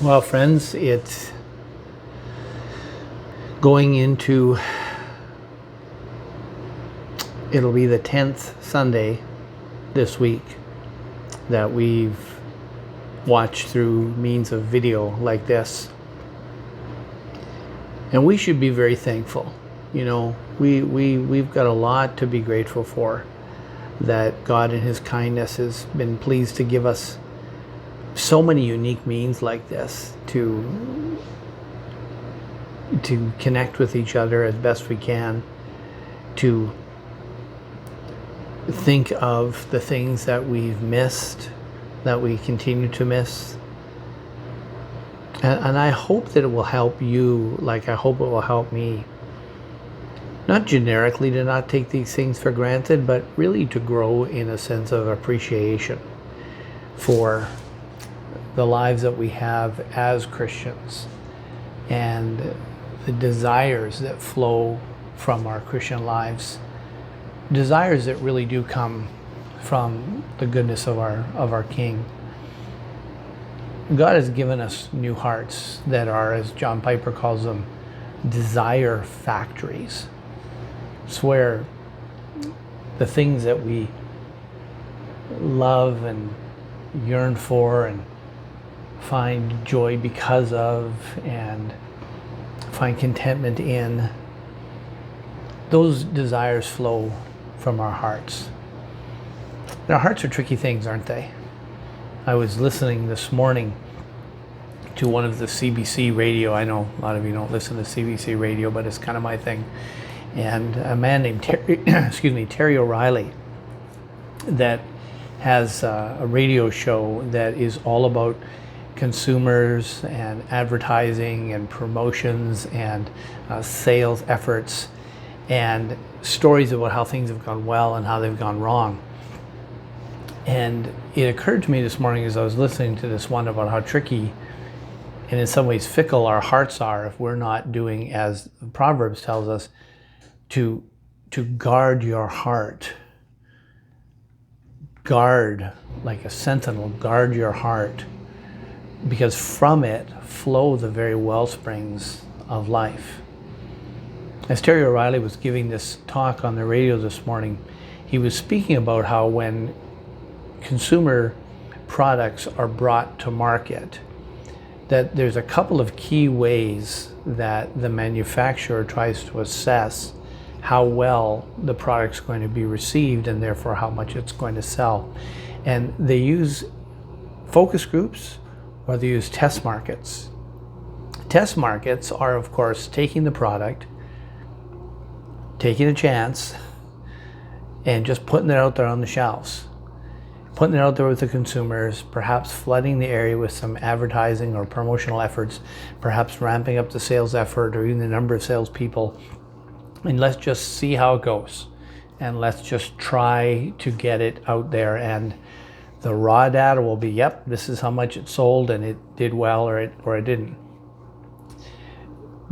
Well, friends, it's going into, it'll be the 10th Sunday this week that we've watched through means of video like this. And we should be very thankful. You know, we've got a lot to be grateful for, that God in His kindness has been pleased to give us so many unique means like this to connect with each other as best we can, to think of the things that we've missed, that we continue to miss. And I hope that it will help you, like I hope it will help me, not generically to not take these things for granted, but really to grow in a sense of appreciation for the lives that we have as Christians and the desires that flow from our Christian lives, desires that really do come from the goodness of our King. God has given us new hearts that are, as John Piper calls them, desire factories. It's where the things that we love and yearn for and find joy because of and find contentment in, those desires flow from our hearts. And our hearts are tricky things, aren't they? I was listening this morning to one of the CBC radio. I know a lot of you don't listen to CBC radio, but it's kind of my thing. And a man named Terry O'Reilly, that has a radio show that is all about consumers and advertising and promotions and sales efforts and stories about how things have gone well and how they've gone wrong. And it occurred to me this morning as I was listening to this one about how tricky and in some ways fickle our hearts are if we're not doing, as Proverbs tells us, to guard your heart. Guard, like a sentinel, guard your heart, because from it flow the very wellsprings of life. As Terry O'Reilly was giving this talk on the radio this morning, he was speaking about how when consumer products are brought to market, that there's a couple of key ways that the manufacturer tries to assess how well the product's going to be received and therefore how much it's going to sell. And they use focus groups or they use test markets. Test markets are, of course, taking the product, taking a chance, and just putting it out there on the shelves. Putting it out there with the consumers, perhaps flooding the area with some advertising or promotional efforts, perhaps ramping up the sales effort or even the number of salespeople. And let's just see how it goes. And let's just try to get it out there. And the raw data will be, yep, this is how much it sold and it did well or it didn't.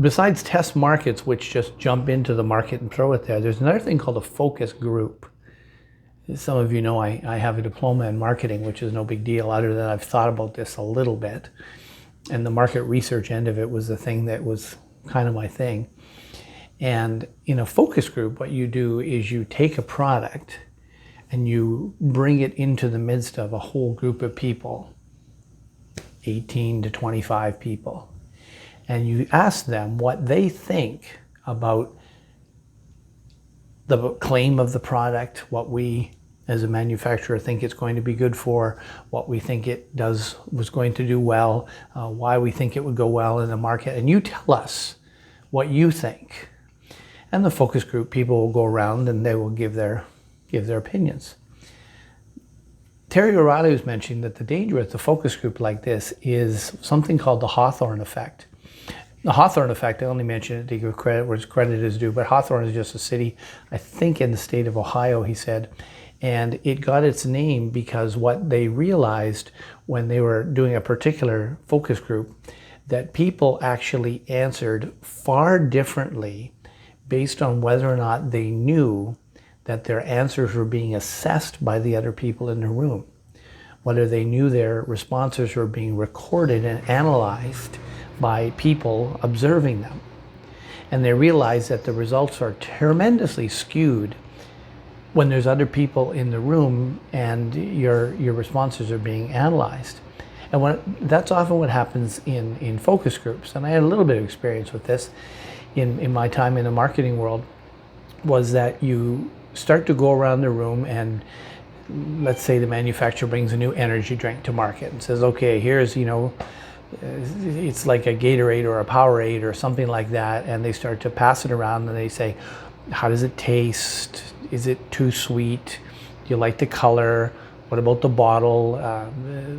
Besides test markets, which just jump into the market and throw it there, there's another thing called a focus group. Some of you know I have a diploma in marketing, which is no big deal other than I've thought about this a little bit. And the market research end of it was the thing that was kind of my thing. And in a focus group, what you do is you take a product and you bring it into the midst of a whole group of people, 18 to 25 people. And you ask them what they think about the claim of the product, what we as a manufacturer think it's going to be good for, what we think it was going to do well, why we think it would go well in the market. And you tell us what you think. And the focus group people will go around and they will give their opinions. Terry O'Reilly was mentioning that the danger with the focus group like this is something called the Hawthorne effect. The Hawthorne effect, I only mention it to give credit where credit is due, but Hawthorne is just a city, I think in the state of Ohio, he said. And it got its name because what they realized when they were doing a particular focus group, that people actually answered far differently based on whether or not they knew that their answers were being assessed by the other people in the room. whether they knew their responses were being recorded and analyzed by people observing them. And they realized that the results are tremendously skewed when there's other people in the room and your responses are being analyzed. And that's often what happens in focus groups. And I had a little bit of experience with this in my time in the marketing world, was that you start to go around the room and let's say the manufacturer brings a new energy drink to market and says, okay, here's, it's like a Gatorade or a Powerade or something like that. And they start to pass it around and they say, how does it taste? Is it too sweet? Do you like the color? What about the bottle?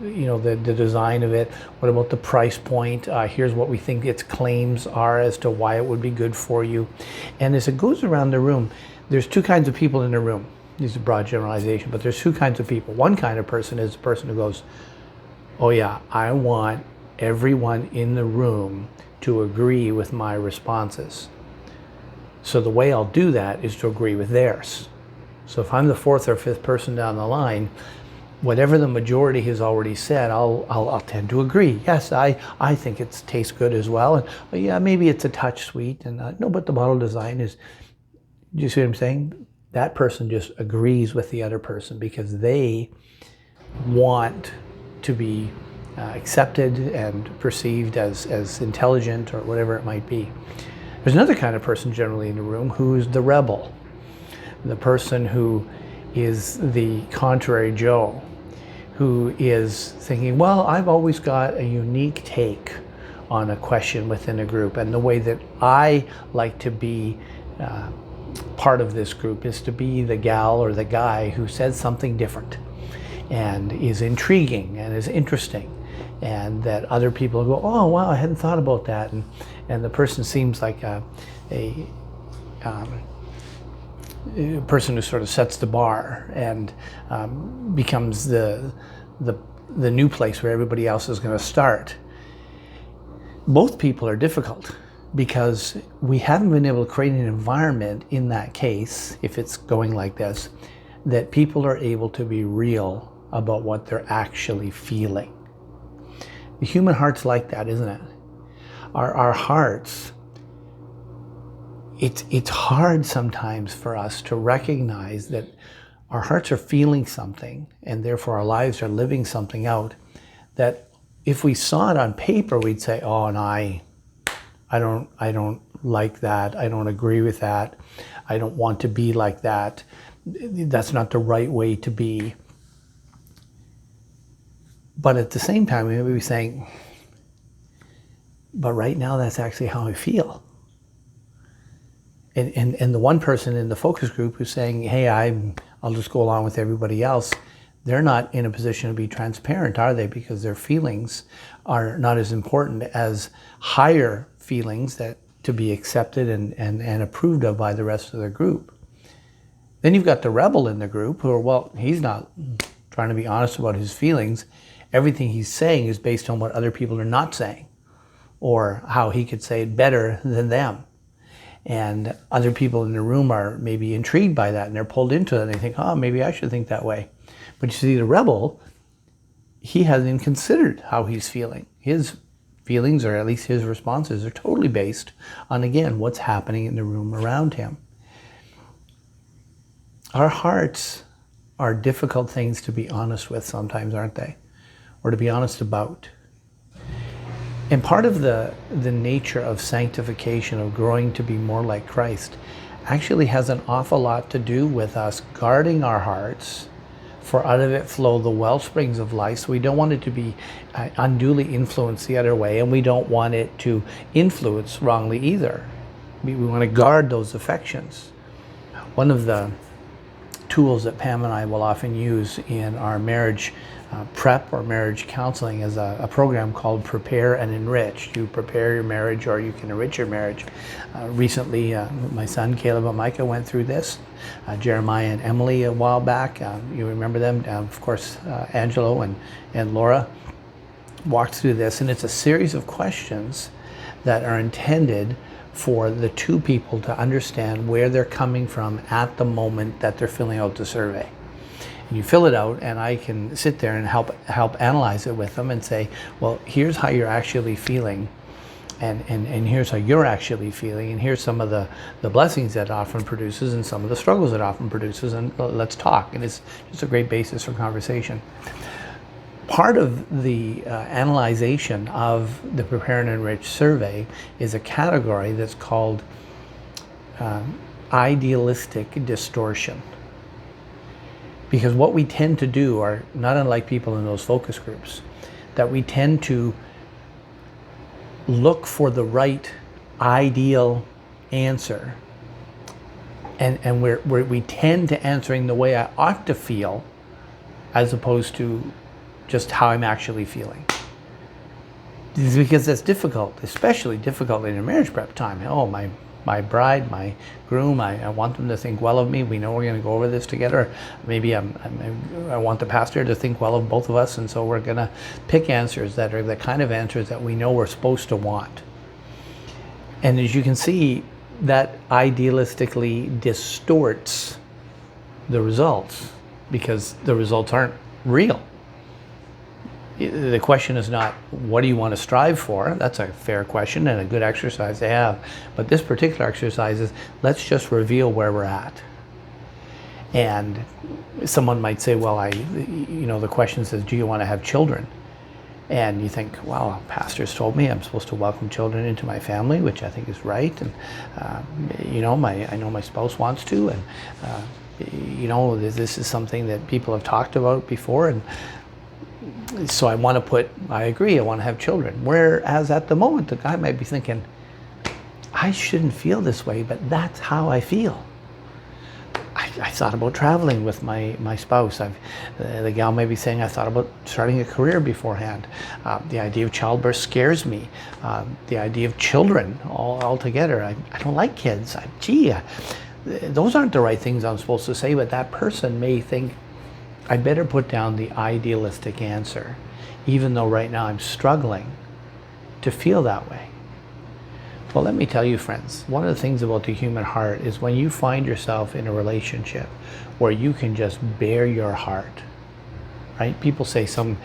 The design of it? What about the price point? Here's what we think its claims are as to why it would be good for you. And as it goes around the room, there's two kinds of people in the room. These are broad generalization, but there's two kinds of people. One kind of person is the person who goes, oh yeah, I want everyone in the room to agree with my responses. So the way I'll do that is to agree with theirs. So if I'm the fourth or fifth person down the line, whatever the majority has already said, I'll tend to agree. Yes, I think it tastes good as well. And yeah, maybe it's a touch sweet. And no, but the bottle design is, do you see what I'm saying? That person just agrees with the other person because they want to be accepted and perceived as intelligent or whatever it might be. There's another kind of person generally in the room who's the rebel, the person who is the contrary Joe, who is thinking, well, I've always got a unique take on a question within a group, and the way that I like to be part of this group is to be the gal or the guy who says something different and is intriguing and is interesting, and that other people go, oh wow, I hadn't thought about that, and the person seems like a person who sort of sets the bar and becomes the new place where everybody else is going to start. Both people are difficult because we haven't been able to create an environment in that case, if it's going like this, that people are able to be real about what they're actually feeling. The human heart's like that, isn't it? Our hearts, it's hard sometimes for us to recognize that our hearts are feeling something and therefore our lives are living something out, that if we saw it on paper, we'd say, oh, and I don't like that. I don't agree with that. I don't want to be like that. That's not the right way to be. But at the same time, we may be saying, but right now that's actually how I feel. And the one person in the focus group who's saying, hey, I'll just go along with everybody else, they're not in a position to be transparent, are they? Because their feelings are not as important as higher feelings that to be accepted and approved of by the rest of the group. Then you've got the rebel in the group who are, well, he's not trying to be honest about his feelings. Everything he's saying is based on what other people are not saying, or how he could say it better than them. And other people in the room are maybe intrigued by that and they're pulled into it and they think, oh, maybe I should think that way. But you see, the rebel, he hasn't even considered how he's feeling. His feelings, or at least his responses, are totally based on, again, what's happening in the room around him. Our hearts are difficult things to be honest with sometimes, aren't they? Or to be honest about. And part of the nature of sanctification, of growing to be more like Christ, actually has an awful lot to do with us guarding our hearts, for out of it flow the well springs of life. So we don't want it to be unduly influenced the other way, and we don't want it to influence wrongly either. We want to guard those affections. One of the tools that Pam and I will often use in our marriage prep or marriage counseling is a program called Prepare and Enrich. You prepare your marriage or you can enrich your marriage. Recently, my son Caleb and Micah went through this. Jeremiah and Emily a while back, you remember them. Of course, Angelo and Laura walked through this, and it's a series of questions that are intended for the two people to understand where they're coming from at the moment that they're filling out the survey. You fill it out, and I can sit there and help analyze it with them and say, well, here's how you're actually feeling, and here's how you're actually feeling, and here's some of the blessings that it often produces and some of the struggles it often produces, and let's talk. And it's just a great basis for conversation. Part of the analyzation of the Prepare and Enrich survey is a category that's called idealistic distortion. Because what we tend to do, are not unlike people in those focus groups, that we tend to look for the right ideal answer, and we tend to answering the way I ought to feel as opposed to just how I'm actually feeling. It's because that's difficult, especially difficult in a marriage prep time. Oh, my bride, my groom, I want them to think well of me. We know we're going to go over this together. Maybe I want the pastor to think well of both of us, and so we're going to pick answers that are the kind of answers that we know we're supposed to want. And as you can see, that idealistically distorts the results, because the results aren't real. The question is not, what do you want to strive for? That's a fair question and a good exercise to have. But this particular exercise is, let's just reveal where we're at. And someone might say, well, the question says, do you want to have children? And you think, well, pastors told me I'm supposed to welcome children into my family, which I think is right. And, I know my spouse wants to. And, this is something that people have talked about before. And so I agree, I want to have children. Whereas at the moment, the guy might be thinking, I shouldn't feel this way, but that's how I feel. I thought about traveling with my spouse. The gal may be saying, I thought about starting a career beforehand. The idea of childbirth scares me. The idea of children altogether, I don't like kids. Those aren't the right things I'm supposed to say, but that person may think, I better put down the idealistic answer, even though right now I'm struggling to feel that way. Well, let me tell you, friends, one of the things about the human heart is when you find yourself in a relationship where you can just bare your heart, right? People say some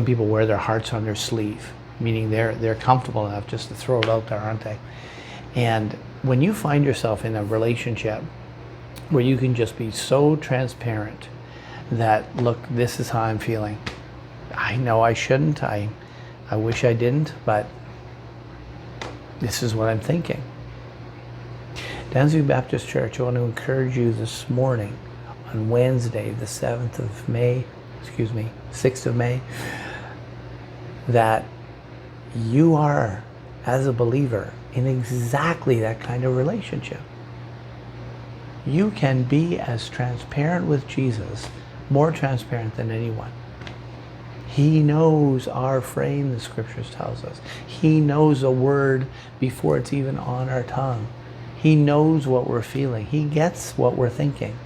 people wear their hearts on their sleeve, meaning they're comfortable enough just to throw it out there, aren't they? And when you find yourself in a relationship where you can just be so transparent that, look, this is how I'm feeling. I know I shouldn't. I wish I didn't, but this is what I'm thinking. Danzig Baptist Church, I want to encourage you this morning on Wednesday, the 6th of May, that you are, as a believer, in exactly that kind of relationship. You can be as transparent with Jesus, more transparent than anyone. He knows our frame, the scriptures tells us. He knows a word before it's even on our tongue. He knows what we're feeling. He gets what we're thinking.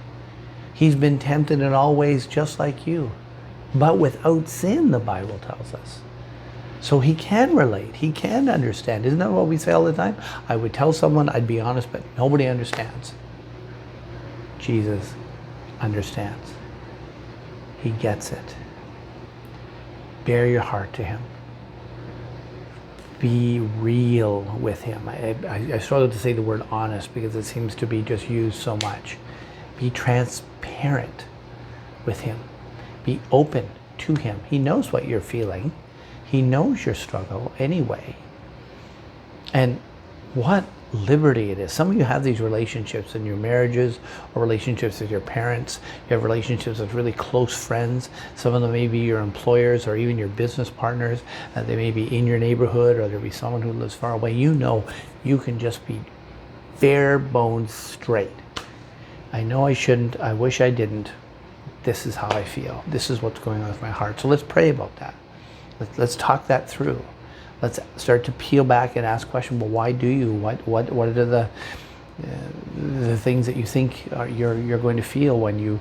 He's been tempted in all ways just like you, but without sin, the Bible tells us. So he can relate. He can understand. Isn't that what we say all the time? I would tell someone, I'd be honest, but nobody understands. Jesus understands. He gets it. Bare your heart to him. Be real with him. I struggle to say the word honest because it seems to be just used so much. Be transparent with him. Be open to him. He knows what you're feeling. He knows your struggle anyway. And what liberty it is. Some of you have these relationships in your marriages or relationships with your parents. You have relationships with really close friends. Some of them may be your employers or even your business partners. They may be in your neighborhood, or there'll be someone who lives far away. You know you can just be bare bones straight. I know I shouldn't. I wish I didn't. This is how I feel. This is what's going on with my heart. So let's pray about that. Let's talk that through. Let's start to peel back and ask questions. Well, why do you? What are the things that you think you're going to feel when you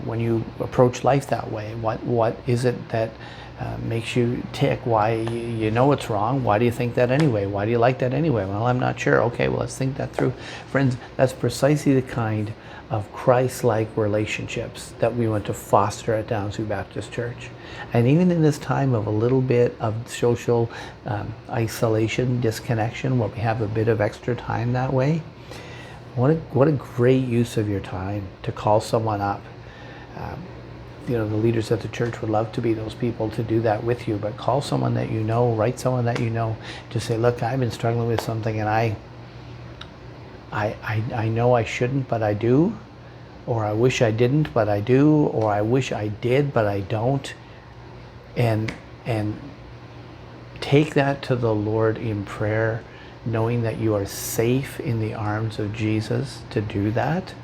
when you approach life that way? What is it that makes you tick? Why you know it's wrong? Why do you think that anyway? Why do you like that anyway? Well, I'm not sure. Okay, well, let's think that through. Friends, that's precisely the kind of Christ-like relationships that we want to foster at Downsview Baptist Church. And even in this time of a little bit of social isolation, disconnection, where we have a bit of extra time that way, what a great use of your time to call someone up. The leaders at the church would love to be those people to do that with you, but call someone that you know, write someone that you know, to say, look, I've been struggling with something, and I know I shouldn't, but I do, or I wish I didn't, but I do, or I wish I did, but I don't. And take that to the Lord in prayer, knowing that you are safe in the arms of Jesus to do that.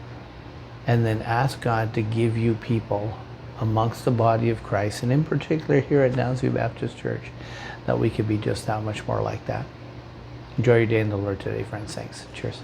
And then ask God to give you people amongst the body of Christ, and in particular here at Downsview Baptist Church, that we could be just that much more like that. Enjoy your day in the Lord today, friends. Thanks. Cheers.